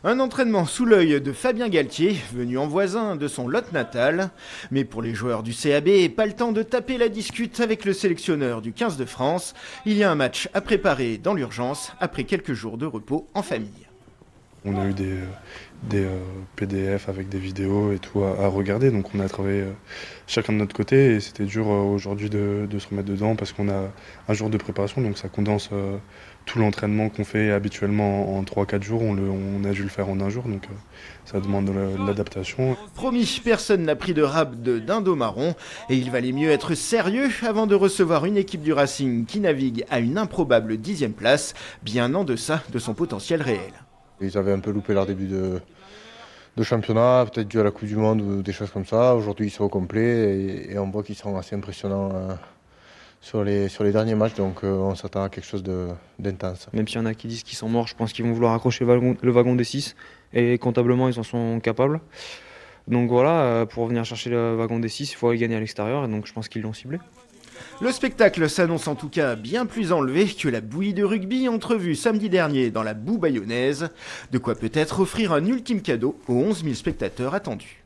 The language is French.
Un entraînement sous l'œil de Fabien Galtier, venu en voisin de son Lot natal. Mais pour les joueurs du CAB, pas le temps de taper la discute avec le sélectionneur du 15 de France. Il y a un match à préparer dans l'urgence après quelques jours de repos en famille. On a eu des PDF avec des vidéos et tout à regarder, donc on a travaillé chacun de notre côté et c'était dur aujourd'hui de se remettre dedans parce qu'on a un jour de préparation, donc ça condense tout l'entraînement qu'on fait habituellement en 3-4 jours, on a dû le faire en un jour, donc ça demande de l'adaptation. Promis, personne n'a pris de rab de dindon marron et il valait mieux être sérieux avant de recevoir une équipe du Racing qui navigue à une improbable 10e place, bien en deçà de son potentiel réel. Ils avaient un peu loupé leur début de championnat, peut-être dû à la Coupe du Monde ou des choses comme ça. Aujourd'hui, ils sont au complet et on voit qu'ils sont assez impressionnants sur les derniers matchs. Donc, on s'attend à quelque chose d'intense. Même s'il y en a qui disent qu'ils sont morts, je pense qu'ils vont vouloir accrocher le wagon des 6. Et comptablement, ils en sont capables. Donc voilà, pour venir chercher le wagon des 6, il faut aller gagner à l'extérieur. Et donc je pense qu'ils l'ont ciblé. Le spectacle s'annonce en tout cas bien plus enlevé que la bouillie de rugby entrevue samedi dernier dans la boue bayonnaise. De quoi peut-être offrir un ultime cadeau aux 11 000 spectateurs attendus.